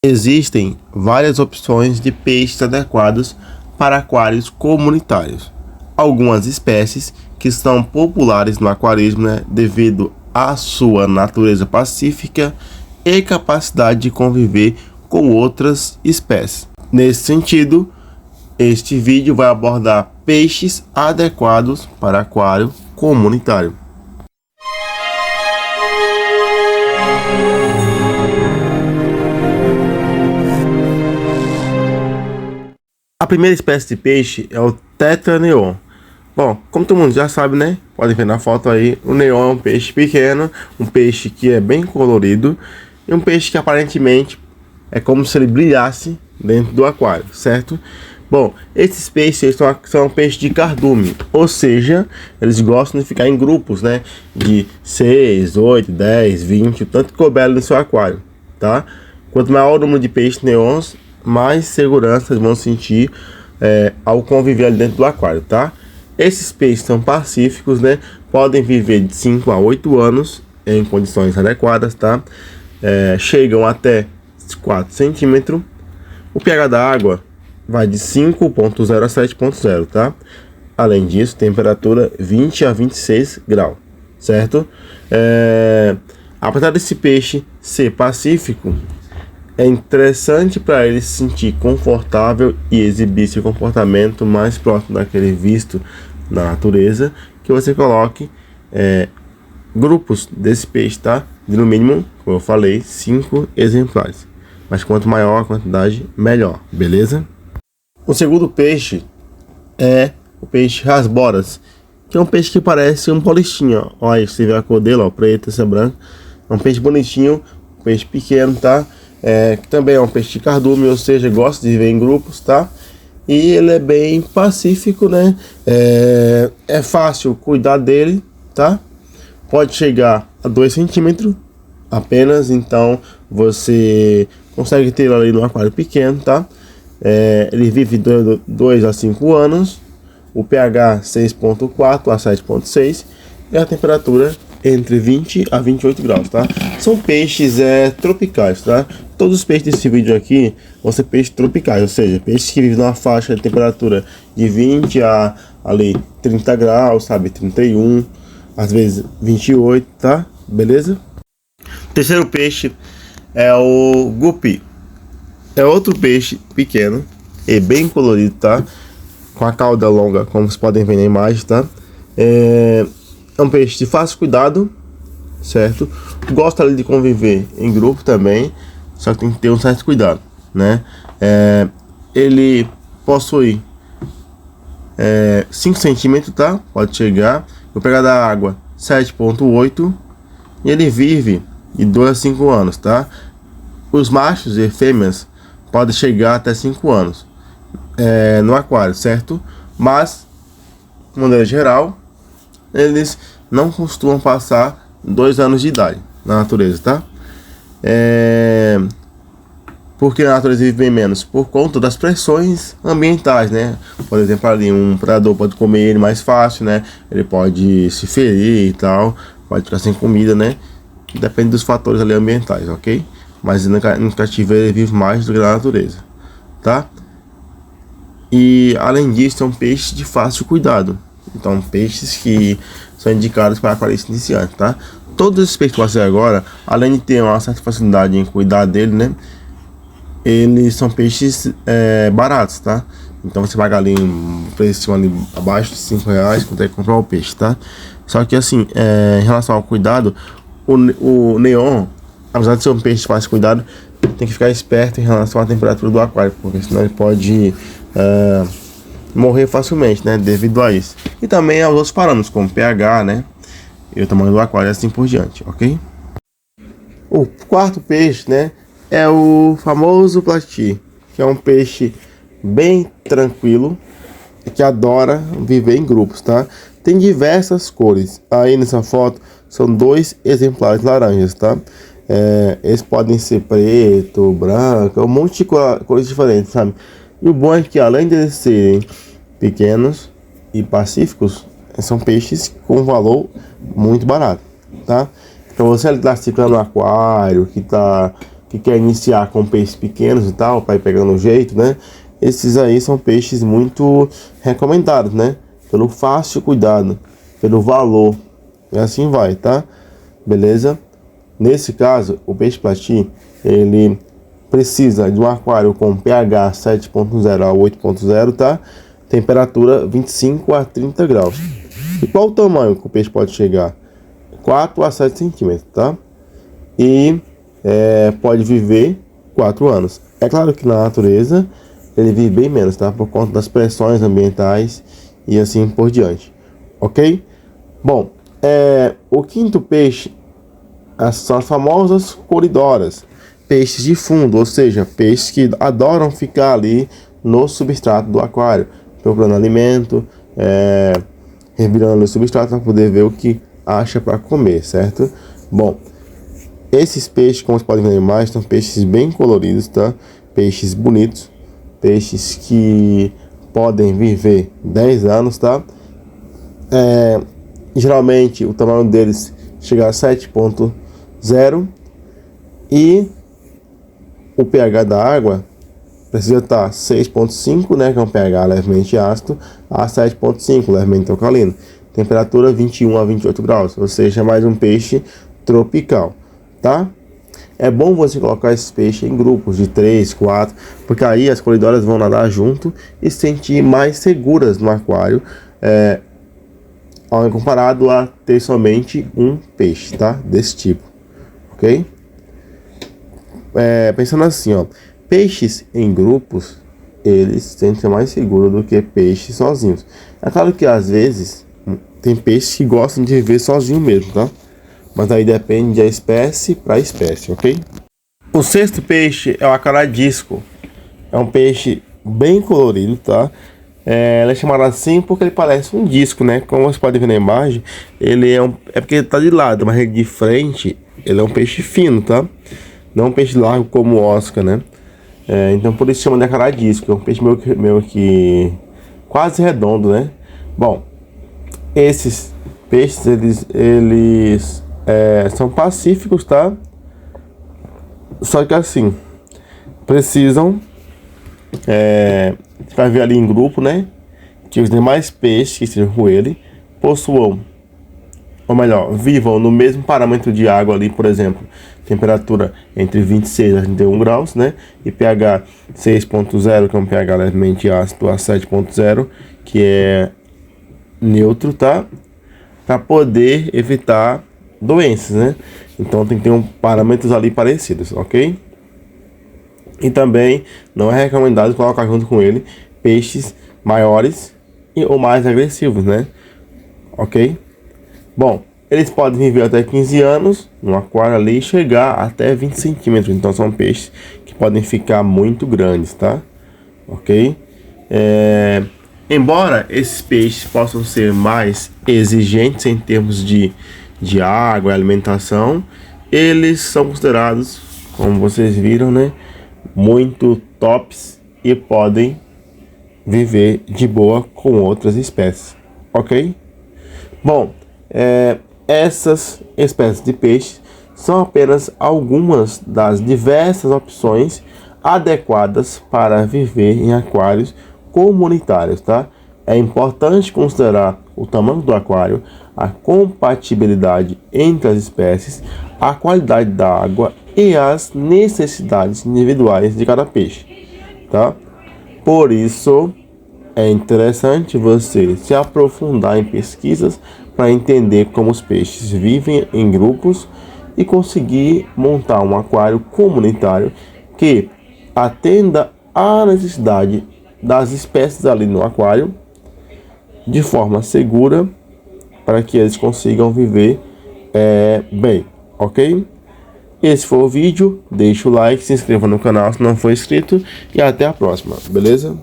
Existem várias opções de peixes adequados para aquários comunitários. Algumas espécies que são populares no aquarismo, devido à sua natureza pacífica e capacidade de conviver com outras espécies. Nesse sentido, este vídeo vai abordar peixes adequados para aquário comunitário. A primeira espécie de peixe é o Tetra neon. Bom, como todo mundo já sabe, podem ver na foto aí, o neon é um peixe pequeno, um peixe que é bem colorido e um peixe que aparentemente é como se ele brilhasse dentro do aquário, certo? Bom, esses peixes são peixes de cardume, ou seja, eles gostam de ficar em grupos, de 6, 8, 10, 20, o tanto que couber no seu aquário, tá? Quanto maior o número de peixes neons, mais segurança eles vão sentir ao conviver ali dentro do aquário, tá? Esses peixes são pacíficos, podem viver de 5 a 8 anos em condições adequadas, tá? Chegam até 4 centímetros. O pH da água vai de 5.0 a 7.0, tá? Além disso, temperatura 20 a 26 graus, certo? Apesar desse peixe ser pacífico, é interessante para ele se sentir confortável e exibir seu comportamento mais próximo daquele visto na natureza, que você coloque grupos desse peixe, tá? De no mínimo, como eu falei, 5 exemplares. Mas quanto maior a quantidade, melhor, beleza? O segundo peixe é o peixe rasboras, que é um peixe que parece um polichinho. Olha aí, você vê a cor dele, ó, preto, essa branca. É um peixe bonitinho, um peixe pequeno, tá? Que também é um peixe de cardume, ou seja, gosta de viver em grupos, tá? E ele é bem pacífico, é fácil cuidar dele, tá? Pode chegar a 2 centímetros apenas, então você consegue ter ele ali no aquário pequeno, tá? Ele vive de 2 a 5 anos, o pH 6.4 a 7.6 e a temperatura entre 20 a 28 graus, tá? São peixes tropicais, tá? Todos os peixes desse vídeo aqui vão ser peixes tropicais, ou seja, peixes que vivem numa faixa de temperatura de 20 a ali 30 graus, sabe? 31, às vezes 28, tá? Beleza? O terceiro peixe é o gupi. É outro peixe pequeno e bem colorido, tá? Com a cauda longa, como vocês podem ver na imagem, tá? É um peixe de fácil cuidado, certo? Gosta ali de conviver em grupo também, só que tem que ter um certo cuidado, ele possui 5 centímetros, tá? Pode chegar. O pH da água 7.8 e ele vive de 2 a 5 anos, tá? Os machos e fêmeas podem chegar até 5 anos no aquário, certo? Mas, de maneira geral, eles não costumam passar 2 anos de idade na natureza, tá? Porque na natureza vive menos por conta das pressões ambientais, Por exemplo, ali um predador pode comer ele mais fácil, Ele pode se ferir e tal, pode ficar sem comida, Depende dos fatores ali ambientais, ok? Mas no cativeiro ele vive mais do que na natureza, tá? E além disso, são peixes de fácil cuidado. Então, peixes que são indicados para aquaristas iniciantes, tá? Todos esses peixes que eu passei agora, além de ter uma certa facilidade em cuidar dele, eles são peixes baratos, tá? Então você paga ali um preço ali abaixo de 5 reais, consegue comprar o peixe, tá? Só que assim, em relação ao cuidado, o neon, apesar de ser um peixe de fácil cuidado, tem que ficar esperto em relação à temperatura do aquário, porque senão ele pode morrer facilmente, devido a isso. E também aos outros parâmetros, como pH, e o tamanho do aquário e assim por diante, ok? O quarto peixe, é o famoso plati, que é um peixe bem tranquilo, que adora viver em grupos, tá? Tem diversas cores. Aí nessa foto são 2 exemplares laranjas, tá? Eles podem ser preto, branco, um monte de cores diferentes, sabe? E o bom é que além de serem pequenos e pacíficos, são peixes com valor muito barato, tá? Então você está ciclando no aquário, que está que quer iniciar com peixes pequenos e tal, para ir pegando o jeito, né? Esses aí são peixes muito recomendados, né? Pelo fácil cuidado, pelo valor, e assim vai, tá? Beleza? Nesse caso, o peixe plati, ele precisa de um aquário com pH 7.0 a 8.0, tá? Temperatura 25 a 30 graus. E qual o tamanho que o peixe pode chegar? 4 a 7 centímetros, tá? E pode viver 4 anos. É claro que na natureza ele vive bem menos, tá? Por conta das pressões ambientais e assim por diante. Ok? Bom, o quinto peixe são as famosas coridoras. Peixes de fundo, ou seja, peixes que adoram ficar ali no substrato do aquário, procurando alimento, revirando o substrato para poder ver o que acha para comer, certo? Bom, esses peixes, como vocês podem ver na imagem, são peixes bem coloridos, tá? Peixes bonitos, peixes que podem viver 10 anos, tá? Geralmente o tamanho deles chega a 7.0 e o pH da água precisa estar 6.5, né, que é um pH levemente ácido, a 7.5, levemente alcalino. Temperatura 21 a 28 graus, ou seja, mais um peixe tropical, tá? É bom você colocar esses peixes em grupos de 3, 4, porque aí as coridoras vão nadar junto e se sentir mais seguras no aquário, comparado a ter somente um peixe, tá? Desse tipo, ok? Pensando assim, ó, peixes em grupos, eles se sentem mais seguros do que peixes sozinhos. É claro que às vezes tem peixes que gostam de viver sozinho mesmo, tá? Mas aí depende da espécie para espécie, ok? O sexto peixe é o acaradisco. É um peixe bem colorido, tá? Ele é chamado assim porque ele parece um disco, né? Como você pode ver na imagem, ele é porque ele tá de lado, mas ele de frente, ele é um peixe fino, tá? Não um peixe largo como o Oscar, né? Então por isso chama de acaradisco. É um peixe meio que quase redondo, né? Bom, esses peixes, eles são pacíficos, tá? Só que assim, precisam viver ali em grupo, né? Que os demais peixes que estejam com ele possuam, ou melhor, vivam no mesmo parâmetro de água ali, por exemplo, temperatura entre 26 a 31 graus, né? E pH 6.0, que é um pH levemente ácido, a 7.0, que é neutro, tá? Para poder evitar doenças, né? Então tem que ter parâmetros ali parecidos, ok? E também não é recomendado colocar junto com ele peixes maiores ou mais agressivos, né? Ok? Bom, eles podem viver até 15 anos no aquário ali e chegar até 20 centímetros. Então são peixes que podem ficar muito grandes, tá? Ok? Embora esses peixes possam ser mais exigentes em termos de água e alimentação, eles são considerados, como vocês viram, né, muito tops e podem viver de boa com outras espécies, ok? Bom, essas espécies de peixes são apenas algumas das diversas opções adequadas para viver em aquários comunitários, tá? É importante considerar o tamanho do aquário, a compatibilidade entre as espécies, a qualidade da água e as necessidades individuais de cada peixe, tá? Por isso, é interessante você se aprofundar em pesquisas para entender como os peixes vivem em grupos e conseguir montar um aquário comunitário que atenda à necessidade das espécies ali no aquário de forma segura para que eles consigam viver bem, ok? Esse foi o vídeo, deixa o like, se inscreva no canal se não for inscrito e até a próxima, beleza?